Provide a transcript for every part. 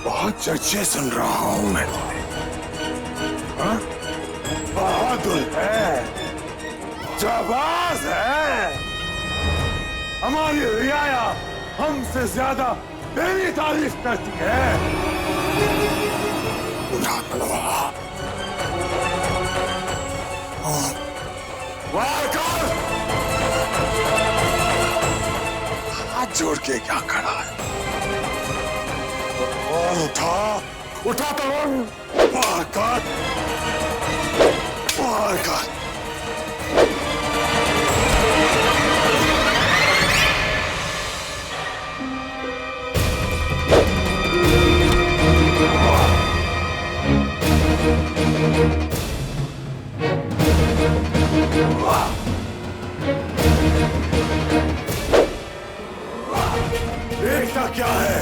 बहुत चर्चे सुन रहा हूं मैं। बहादुर है, जाबाज है। हमारी रियाया हमसे ज्यादा तेरी तारीफ करती है। उठा तलवार, वार कर। हाथ जोड़ के क्या खड़ा है? और उठा, उठा तलवार, वार कर, वार कर। देखता क्या है?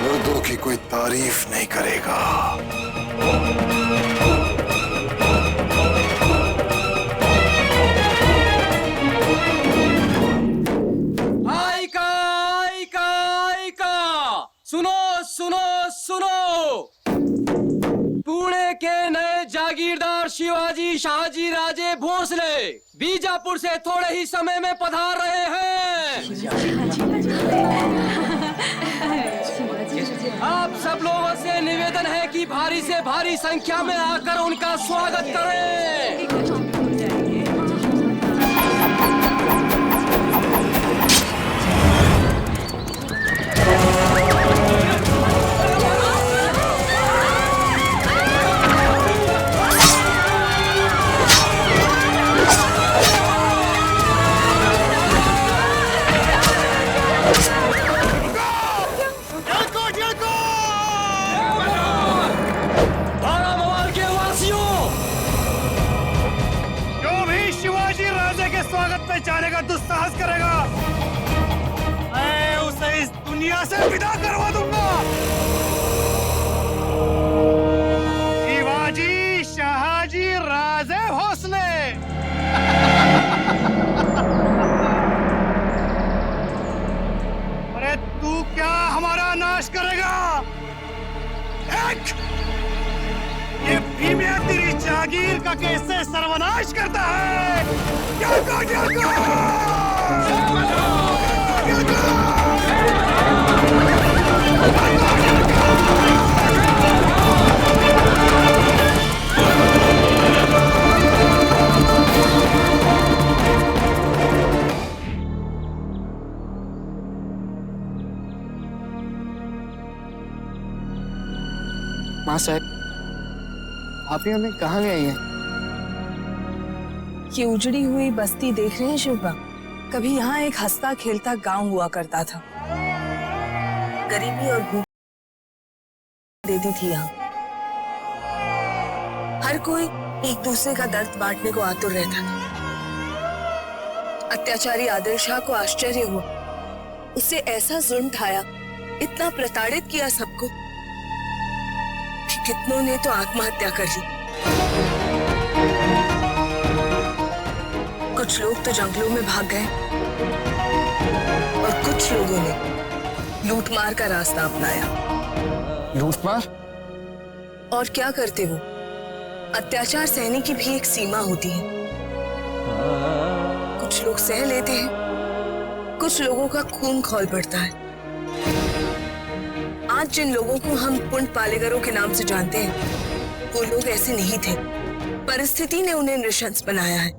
मुर्दों की कोई तारीफ नहीं करेगा। शिवाजी शाहजी राजे भोसले बीजापुर से थोड़े ही समय में पधार रहे हैं। आप सब लोगों से निवेदन है कि भारी से भारी संख्या में आकर उनका स्वागत करें। जाने का दुस्साहस करेगा, मैं उसे इस दुनिया से विदा करवा दूंगा। शिवाजी शाहजी राजे भोसले। अरे तू क्या हमारा नाश करेगा? ये भीमिया तेरी जागीर का कैसे सर्वनाश करता है? माँ साहब, आप ही हमें कहाँ ले आई हैं? ये उजड़ी हुई बस्ती देख रहे हैं शिवबा? कभी यहाँ एक हंसता खेलता गांव हुआ करता था। गरीबी और भूख देती थी यहाँ। हर कोई एक दूसरे का दर्द बांटने को आतुर रहता था। अत्याचारी आदिल शाह को आश्चर्य हुआ, उससे ऐसा जुल्म ढाया, इतना प्रताड़ित किया सबको कि कितनों ने तो आत्महत्या कर ली। कुछ लोग तो जंगलों में भाग गए और कुछ लोगों ने लूटमार का रास्ता अपनाया। लूटमार? और क्या करते हो? अत्याचार सहने की भी एक सीमा होती है। कुछ लोग सह लेते हैं, कुछ लोगों का खून खौल पड़ता है। आज जिन लोगों को हम पुण्य पालेगरों के नाम से जानते हैं, वो लोग ऐसे नहीं थे। परिस्थिति ने उन्हें नृशंस बनाया है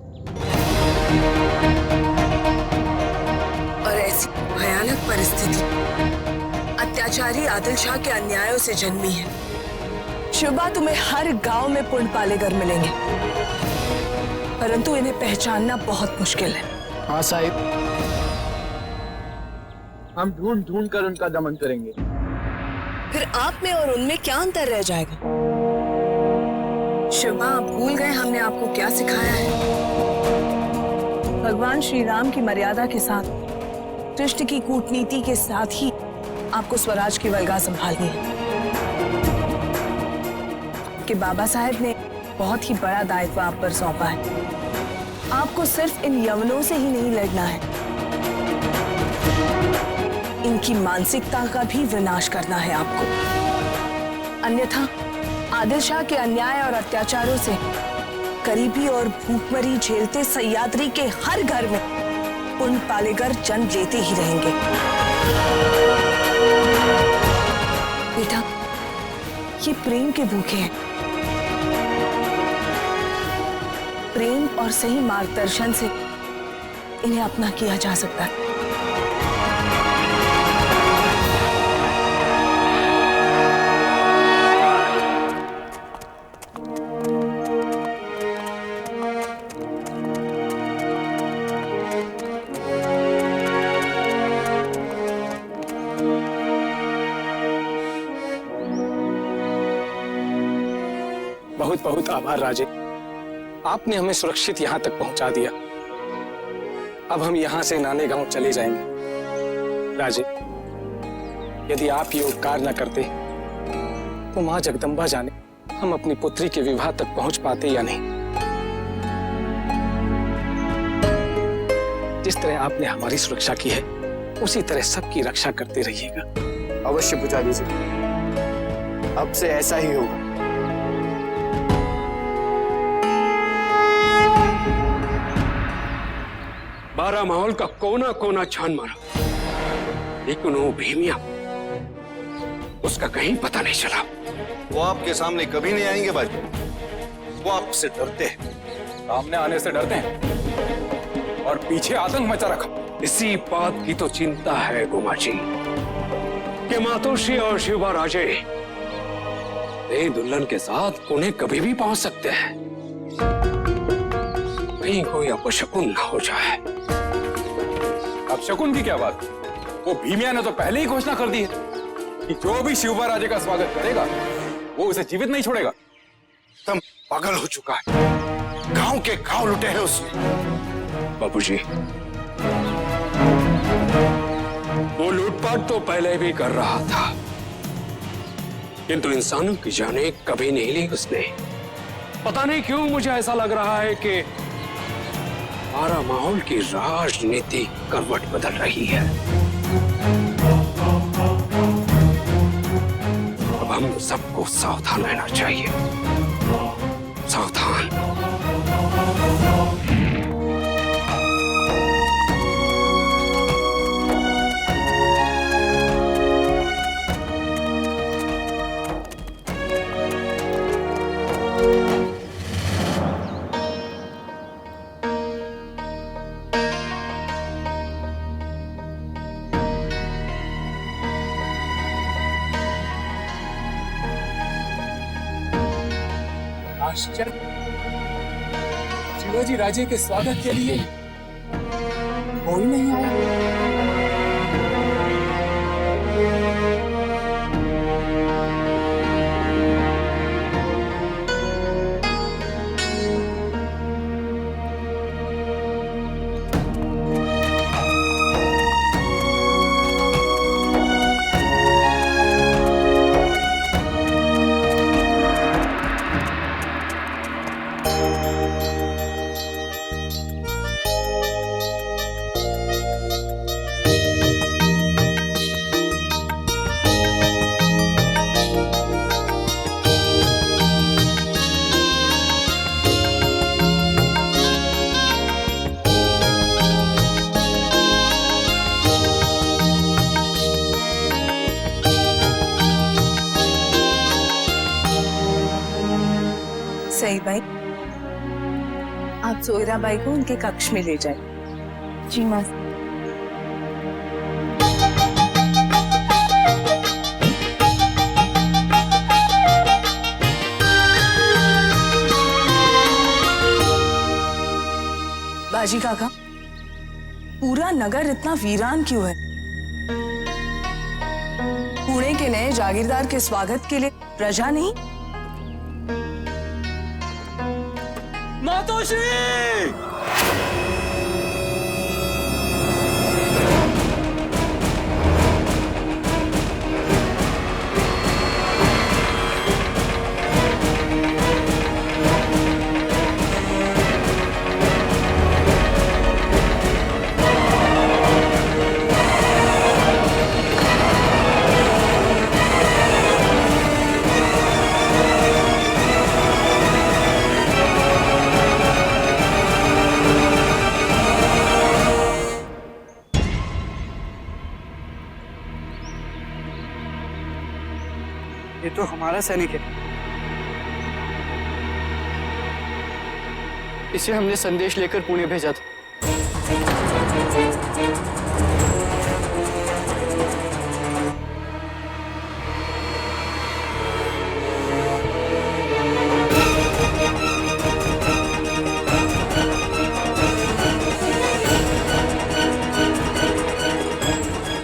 और ऐसी भयानक परिस्थिति अत्याचारी आदिल शाह के अन्यायों से जन्मी है। शिवबा, तुम्हें हर गांव में पुण्य पालेगर मिलेंगे, परंतु इन्हें पहचानना बहुत मुश्किल है। हाँ साहिब, हम ढूंढ ढूंढ कर उनका दमन करेंगे। फिर आप में और उनमें क्या अंतर रह जाएगा? शिवबा, आप भूल गए हमने आपको क्या सिखाया है? भगवान श्री राम की मर्यादा के साथ, कृष्ण की कूटनीति के साथ ही आपको स्वराज की वल्गा संभालनी है। कि बाबा साहेब ने बहुत ही बड़ा दायित्व आप पर सौंपा है। आपको सिर्फ इन यवनों से ही नहीं लड़ना है, इनकी मानसिकता का भी विनाश करना है आपको। अन्यथा आदिल शाह के अन्याय और अत्याचारों से गरीबी और भूखमरी झेलते सह्याद्री के हर घर में पुण्य पालेकर जन्म लेते ही रहेंगे। बेटा, ये प्रेम के भूखे हैं। प्रेम और सही मार्गदर्शन से इन्हें अपना किया जा सकता है। बहुत बहुत आभार राजे, आपने हमें सुरक्षित यहाँ तक पहुंचा दिया। अब हम यहाँ से नाने गांव चले जाएंगे। राजे, यदि आप ये उपकार न करते तो माँ जगदम्बा जाने हम अपनी पुत्री के विवाह तक पहुंच पाते या नहीं। जिस तरह आपने हमारी सुरक्षा की है, उसी तरह सबकी रक्षा करते रहिएगा। अवश्य पुजारी जी, अब से ऐसा ही होगा। बारह माहौल का कोना कोना छान मारा, लेकिन वो भीमिया, उसका कहीं पता नहीं चला। वो आपके सामने कभी नहीं आएंगे बाजी, वो आपसे डरते हैं। सामने आने से डरते हैं और पीछे आतंक मचा रखा। इसी बात की तो चिंता है गुमा जी कि मातोश्री और शिवबा राजे नई दुल्हन के साथ पुणे कभी भी पहुंच सकते हैं। कहीं कोई अपशकुन ना हो जाए। अब शकुन की क्या बात? वो भीमिया ने तो पहले ही घोषणा कर दी है कि जो भी शिवबा राजे का स्वागत करेगा वो उसे जीवित नहीं छोड़ेगा। तुम पागल हो चुका है, गांव के गांव लुटे हैं उसने। बाबूजी, वो लूटपाट तो पहले भी कर रहा था, किंतु इंसानों की जाने कभी नहीं ली उसने। पता नहीं क्यों मुझे ऐसा लग रहा है कि हमारा माहौल की राजनीति करवट बदल रही है। अब हम सबको सावधान रहना चाहिए। सावधान। शिवाजी राजे के स्वागत के लिए कोई नहीं आया। सही भाई, आप सोयरा बाई को उनके कक्ष में ले जाए। जी माँ। बाजी काका, पूरा नगर इतना वीरान क्यों है? पुणे के नए जागीरदार के स्वागत के लिए प्रजा नहीं? मातोश्री! तो हमारा सैनिक है। इसे हमने संदेश लेकर पुणे भेजा था।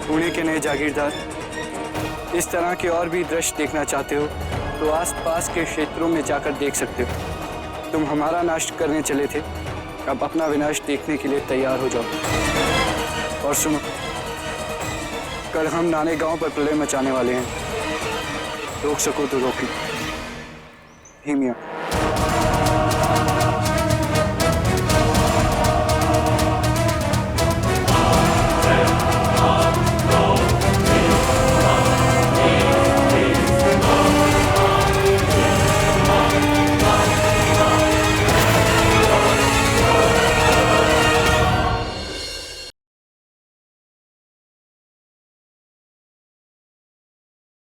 पुणे के नए जागीरदार, इस तरह के और भी दृश्य देखना चाहते हो तो आसपास के क्षेत्रों में जाकर देख सकते हो। तुम हमारा नाश करने चले थे, अब अपना विनाश देखने के लिए तैयार हो जाओ। और सुनो, कल हम नाने गांव पर प्रलय मचाने वाले हैं। रोक सको तो रोक लो। ही मियां।